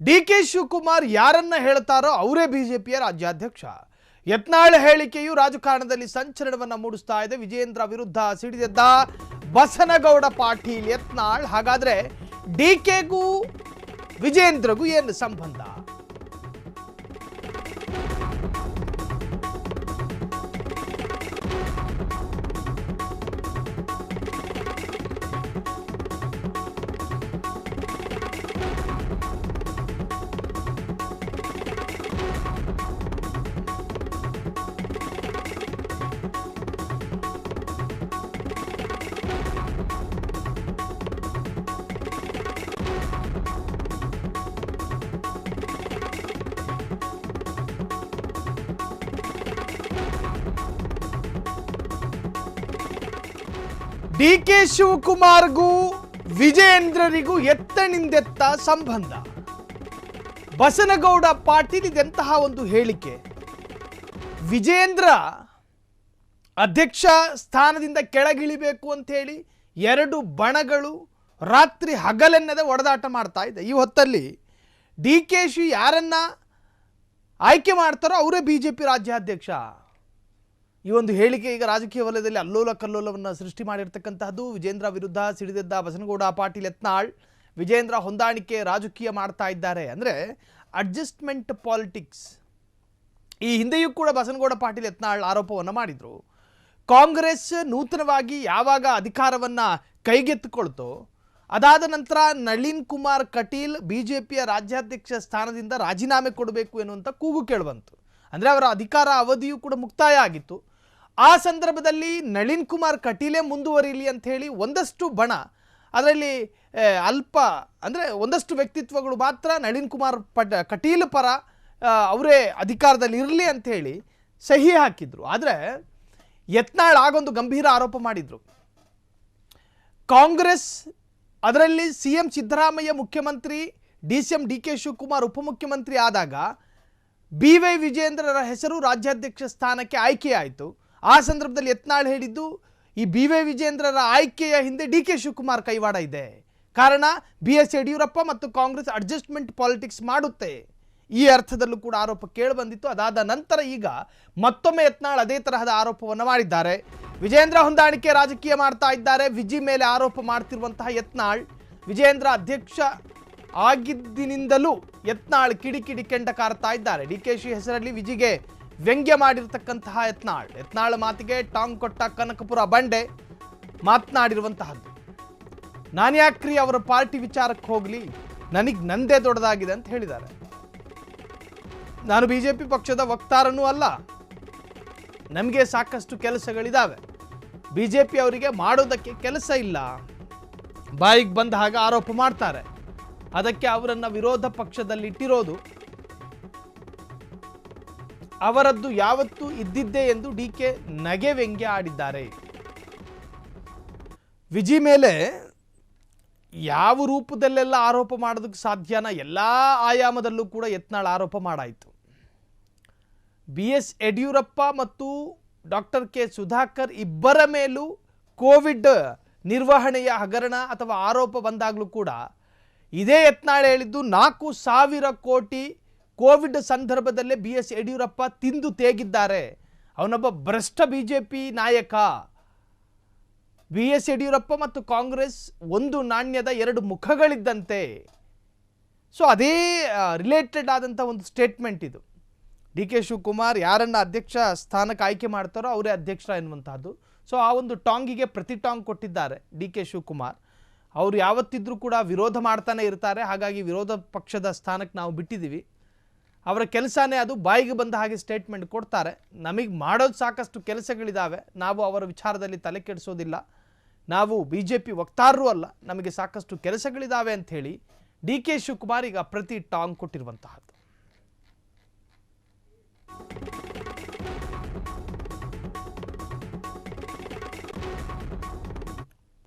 ಡಿ.ಕೆ. ಶಿವಕುಮಾರ್ ಯಾರನ್ನ ಹೇಳ್ತಾರೋ ಅವರೇ ಬಿಜೆಪಿಯ ರಾಜ್ಯಾಧ್ಯಕ್ಷ. ಯತ್ನಾಳ್ ಹೇಳಿಕೆಯು ರಾಜಕಾರಣದಲ್ಲಿ ಸಂಚಲನವನ್ನ ಮೂಡಿಸ್ತಾ ಇದೆ. ವಿಜೇಂದ್ರ ವಿರುದ್ಧ ಸಿಡಿದೆದ್ದ ಬಸನಗೌಡ ಪಾಟೀಲ್ ಯತ್ನಾಳ್. ಹಾಗಾದ್ರೆ ಡಿ.ಕೆ.ಗೂ ವಿಜೇಂದ್ರಗೂ ಏನು ಸಂಬಂಧ? ಡಿ.ಕೆ. ಶಿವಕುಮಾರ್ಗೂ ವಿಜೇಂದ್ರರಿಗೂ ಎತ್ತನಿಂದೆತ್ತ ಸಂಬಂಧ. ಬಸನಗೌಡ ಪಾಟೀಲ್ ಇದೆಂತಹ ಒಂದು ಹೇಳಿಕೆ. ವಿಜೇಂದ್ರ ಅಧ್ಯಕ್ಷ ಸ್ಥಾನದಿಂದ ಕೆಳಗಿಳಿಬೇಕು ಅಂತ ಹೇಳಿ ಎರಡು ಬಣಗಳು ರಾತ್ರಿ ಹಗಲೆನ್ನದೆ ಒಡೆದಾಟ ಮಾಡ್ತಾ ಇದೆ. ಈ ಹೊತ್ತಲ್ಲಿ ಡಿ.ಕೆ. ಶಿ ಯಾರನ್ನ ಆಯ್ಕೆ ಮಾಡ್ತಾರೋ ಅವರೇ ಬಿಜೆಪಿ ರಾಜ್ಯಾಧ್ಯಕ್ಷ. ಈ ಒಂದು ಹೇಳಿಕೆ ಈಗ ರಾಜಕೀಯ ವಲಯದಲ್ಲಿ ಅಲ್ಲೋಲ ಕಲ್ಲೋಲವನ್ನು ಸೃಷ್ಟಿ ಮಾಡಿರ್ತಕ್ಕಂತಹದ್ದು. ವಿಜೇಂದ್ರ ವಿರುದ್ಧ ಸಿಡಿದೆದ್ದ ಬಸನಗೌಡ ಪಾಟೀಲ್ ಯತ್ನಾಳ್ ವಿಜೇಂದ್ರ ಹೊಂದಾಣಿಕೆ ರಾಜಕೀಯ ಮಾಡ್ತಾ ಇದ್ದಾರೆ. ಅಂದರೆ ಅಡ್ಜಸ್ಟ್ಮೆಂಟ್ ಪಾಲಿಟಿಕ್ಸ್. ಈ ಹಿಂದೆಯೂ ಕೂಡ ಬಸನಗೌಡ ಪಾಟೀಲ್ ಯತ್ನಾಳ್ ಆರೋಪವನ್ನು ಮಾಡಿದರು. ಕಾಂಗ್ರೆಸ್ ನೂತನವಾಗಿ ಯಾವಾಗ ಅಧಿಕಾರವನ್ನು ಕೈಗೆತ್ತಿಕೊಳ್ತೋ ಅದಾದ ನಂತರ ನಳಿನ್ ಕುಮಾರ್ ಕಟೀಲ್ ಬಿಜೆಪಿಯ ರಾಜ್ಯಾಧ್ಯಕ್ಷ ಸ್ಥಾನದಿಂದ ರಾಜೀನಾಮೆ ಕೊಡಬೇಕು ಎನ್ನುವಂಥ ಕೂಗು ಕೇಳಿಬಂತು. ಅಂದರೆ ಅವರ ಅಧಿಕಾರ ಅವಧಿಯೂ ಕೂಡ ಮುಕ್ತಾಯ ಆಗಿತ್ತು. ಆ ಸಂದರ್ಭದಲ್ಲಿ ನಳಿನ್ ಕುಮಾರ್ ಕಟೀಲೇ ಮುಂದುವರಿಯಲಿ ಅಂತ ಹೇಳಿ ಒಂದಷ್ಟು ಬಣ, ಅದರಲ್ಲಿ ಅಲ್ಪ ಅಂದರೆ ಒಂದಷ್ಟು ವ್ಯಕ್ತಿತ್ವಗಳು ಮಾತ್ರ ನಳಿನ್ ಕುಮಾರ್ ಕಟೀಲ್ ಪರ ಅವರೇ ಅಧಿಕಾರದಲ್ಲಿ ಇರಲಿ ಅಂತ ಹೇಳಿ ಸಹಿ ಹಾಕಿದ್ರು. ಆದರೆ ಯತ್ನಾಳ್ ಆಗೊಂದು ಗಂಭೀರ ಆರೋಪ ಮಾಡಿದರು. ಕಾಂಗ್ರೆಸ್, ಅದರಲ್ಲಿ CM ಸಿದ್ದರಾಮಯ್ಯ ಮುಖ್ಯಮಂತ್ರಿ, DCM ಡಿ.ಕೆ. ಶಿವಕುಮಾರ್ ಉಪಮುಖ್ಯಮಂತ್ರಿ ಆದಾಗ BY ವಿಜೇಂದ್ರರ ಹೆಸರು ರಾಜ್ಯಾಧ್ಯಕ್ಷ ಸ್ಥಾನಕ್ಕೆ ಆಯ್ಕೆಯಾಯಿತು. ಆ ಸಂದರ್ಭದಲ್ಲಿ ಯತ್ನಾಳ್ ಹೇಳಿದ್ದು, ಈ BY ವಿಜೇಂದ್ರರ ಆಯ್ಕೆಯ ಹಿಂದೆ ಡಿ.ಕೆ. ಶಿವಕುಮಾರ್ ಕೈವಾಡ ಇದೆ. ಕಾರಣ BS ಯಡಿಯೂರಪ್ಪ ಮತ್ತು ಕಾಂಗ್ರೆಸ್ ಅಡ್ಜಸ್ಟ್ಮೆಂಟ್ ಪಾಲಿಟಿಕ್ಸ್ ಮಾಡುತ್ತೆ. ಈ ಅರ್ಥದಲ್ಲೂ ಕೂಡ ಆರೋಪ ಕೇಳಿಬಂದಿತ್ತು. ಅದಾದ ನಂತರ ಈಗ ಮತ್ತೊಮ್ಮೆ ಯತ್ನಾಳ್ ಅದೇ ತರಹದ ಆರೋಪವನ್ನು ಮಾಡಿದ್ದಾರೆ. ವಿಜೇಂದ್ರ ಹೊಂದಾಣಿಕೆ ರಾಜಕೀಯ ಮಾಡ್ತಾ ಇದ್ದಾರೆ. ವಿಜಿ ಮೇಲೆ ಆರೋಪ ಮಾಡ್ತಿರುವಂತಹ ಯತ್ನಾಳ್, ವಿಜೇಂದ್ರ ಅಧ್ಯಕ್ಷ ಆಗಿದ್ದಿನಿಂದಲೂ ಯತ್ನಾಳ್ ಕಿಡಿಕಿಡಿ ಕೆಂಡ ಕಾರ್ತಾ ಇದ್ದಾರೆ. ಡಿ.ಕೆ.ಶಿ ಹೆಸರಲ್ಲಿ ವಿಜಿಗೆ ವ್ಯಂಗ್ಯ ಮಾಡಿರ್ತಕ್ಕಂತಹ ಯತ್ನಾಳ್ ಮಾತಿಗೆ ಟಾಂಗ್ ಕೊಟ್ಟ ಕನಕಪುರ ಬಂಡೆ ಮಾತನಾಡಿರುವಂತಹದ್ದು. ನಾನ್ಯಾಕ್ರಿ ಅವರ ಪಾರ್ಟಿ ವಿಚಾರಕ್ಕೆ ಹೋಗಲಿ, ನನಗೆ ನಂದೇ ದೊಡ್ಡದಾಗಿದೆ ಅಂತ ಹೇಳಿದ್ದಾರೆ. ನಾನು ಬಿಜೆಪಿ ಪಕ್ಷದ ವಕ್ತಾರನೂ ಅಲ್ಲ, ನಮಗೆ ಸಾಕಷ್ಟು ಕೆಲಸಗಳಿದ್ದಾವೆ, ಬಿಜೆಪಿ ಅವರಿಗೆ ಮಾಡೋದಕ್ಕೆ ಕೆಲಸ ಇಲ್ಲ, ಬಾಯಿಗೆ ಬಂದ ಹಾಗೆ ಆರೋಪ ಮಾಡ್ತಾರೆ, ಅದಕ್ಕೆ ಅವರನ್ನು ವಿರೋಧ ಪಕ್ಷದಲ್ಲಿ ಇಟ್ಟಿರೋದು, ಅವರದ್ದು ಯಾವತ್ತೂ ಇದ್ದಿದ್ದೇ ಎಂದು ಡಿ.ಕೆ. ನಗೆ ವ್ಯಂಗ್ಯ ಆಡಿದ್ದಾರೆ. ವಿಜಿ ಮೇಲೆ ಯಾವ ರೂಪದಲ್ಲೆಲ್ಲ ಆರೋಪ ಮಾಡೋದಕ್ಕೆ ಸಾಧ್ಯನ ಎಲ್ಲ ಆಯಾಮದಲ್ಲೂ ಕೂಡ ಯತ್ನಾಳ್ ಆರೋಪ ಮಾಡಾಯಿತು. BS ಯಡಿಯೂರಪ್ಪ ಮತ್ತು ಡಾಕ್ಟರ್ ಕೆ ಸುಧಾಕರ್ ಇಬ್ಬರ ಮೇಲೂ ಕೋವಿಡ್ ನಿರ್ವಹಣೆಯ ಹಗರಣ ಅಥವಾ ಆರೋಪ ಬಂದಾಗಲೂ ಕೂಡ ಇದೇ ಯತ್ನಾಳ್ ಹೇಳಿದ್ದು 4,000 ಕೋಟಿ ಕೋವಿಡ್ ಸಂದರ್ಭದಲ್ಲೇ BS ಯಡಿಯೂರಪ್ಪ ತಿಂದು ತೇಗಿದ್ದಾರೆ, ಅವನೊಬ್ಬ ಭ್ರಷ್ಟ ಬಿಜೆಪಿ ನಾಯಕ. BS ಯಡಿಯೂರಪ್ಪ ಮತ್ತು ಕಾಂಗ್ರೆಸ್ ಒಂದು ನಾಣ್ಯದ ಎರಡು ಮುಖಗಳಿದ್ದಂತೆ. ಸೊ ಅದೇ ರಿಲೇಟೆಡ್ ಆದಂಥ ಒಂದು ಸ್ಟೇಟ್ಮೆಂಟ್ ಇದು. ಡಿ.ಕೆ. ಶಿವಕುಮಾರ್ ಯಾರನ್ನ ಅಧ್ಯಕ್ಷ ಸ್ಥಾನಕ್ಕೆ ಆಯ್ಕೆ ಮಾಡ್ತಾರೋ ಅವರೇ ಅಧ್ಯಕ್ಷ ಎನ್ನುವಂತಹದ್ದು. ಸೊ ಆ ಒಂದು ಟಾಂಗಿಗೆ ಪ್ರತಿ ಟಾಂಗ್ ಕೊಟ್ಟಿದ್ದಾರೆ ಡಿ.ಕೆ. ಶಿವಕುಮಾರ್. ಅವರು ಯಾವತ್ತಿದ್ರೂ ಕೂಡ ವಿರೋಧ ಮಾಡ್ತಾನೆ ಇರ್ತಾರೆ. ಹಾಗಾಗಿ ವಿರೋಧ ಪಕ್ಷದ ಸ್ಥಾನಕ್ಕೆ ನಾವು ಬಿಟ್ಟಿದ್ದೀವಿ, ಅವರ ಕೆಲಸನೇ ಅದು, ಬಾಯಿಗೆ ಬಂದ ಹಾಗೆ ಸ್ಟೇಟ್ಮೆಂಟ್ ಕೊಡ್ತಾರೆ. ನಮಗೆ ಮಾಡೋದು ಸಾಕಷ್ಟು ಕೆಲಸಗಳಿದ್ದಾವೆ, ನಾವು ಅವರ ವಿಚಾರದಲ್ಲಿ ತಲೆ ಕೆಡಿಸೋದಿಲ್ಲ, ನಾವು ಬಿಜೆಪಿ ವಕ್ತಾರರೂ ಅಲ್ಲ, ನಮಗೆ ಸಾಕಷ್ಟು ಕೆಲಸಗಳಿದ್ದಾವೆ ಅಂತ ಹೇಳಿ ಡಿ.ಕೆ. ಶಿವಕುಮಾರ್ ಈಗ ಪ್ರತಿ ಟಾಂಗ್ ಕೊಟ್ಟಿರುವಂತಹದ್ದು.